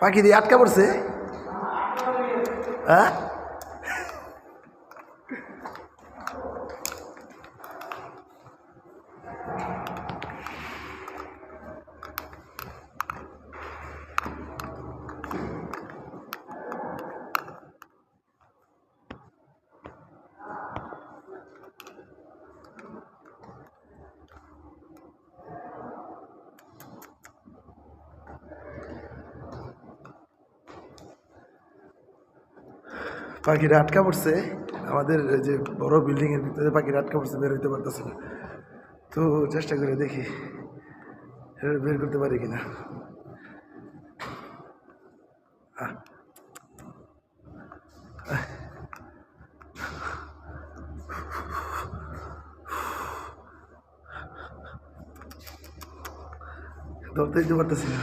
পাখি দিয়ে আটকা পড়ছে। হ্যাঁ পাখিরা আটকা পড়ছে আমাদের যে বড় বিল্ডিং এর ভিতরে, পাখিরা আটকা পড়ছে, বের হইতে পারতেছে না। তো চেষ্টা করে দেখি বের করতে পারি কিনা। ধরতে দিতে পারতেছি না।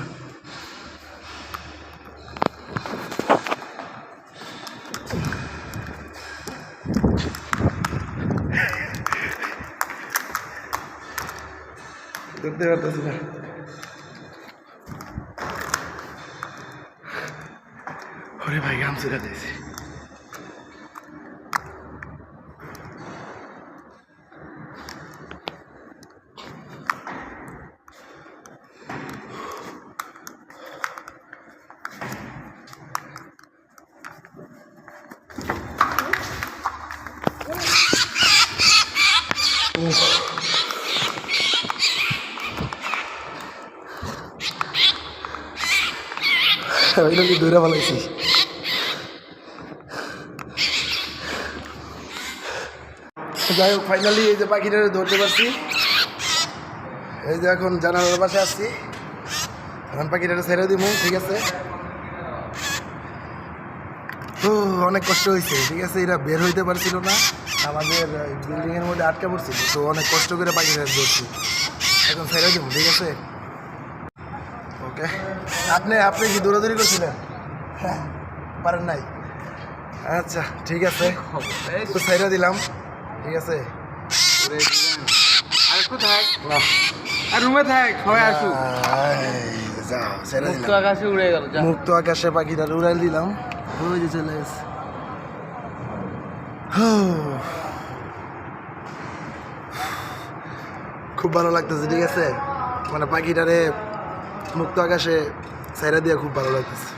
ধরতে পারতেছি না। ওরে ভাই গাম ছেড়ে দিয়েছি। ওইটা কি দৌড়া ভালাইছি। যাই হোক, ফাইনালি এই যে পাখিটা ধরতে পারছি। এই যে এখন জানালার পাশে আসছি, এখন পাখিটা ছেড়ে দিব। ঠিক আছে, তো অনেক কষ্ট হয়েছে। ঠিক আছে, এরা বের হইতে পারছিল না, আমাদের বিল্ডিং এর মধ্যে আটকা পড়ছিল। তো অনেক কষ্ট করে পাখিটা ধরছি, এখন ছেড়ে দিব। ঠিক আছে, ওকে। আপনি কি দৌড়াদৌড়ি করছিলেন? হ্যাঁ, পারেন নাই? আচ্ছা ঠিক আছে, তো ছেড়ে দিলাম। ঠিক আছে, মুক্ত আকাশে পাখিটা উড়াই দিলাম। ওই যে চলে গেছে। খুব ভালো লাগতেছে। ঠিক আছে, মানে পাখিটারে মুক্ত আকাশে ছাইরা দিয়ে খুব ভালো লাগতেছে।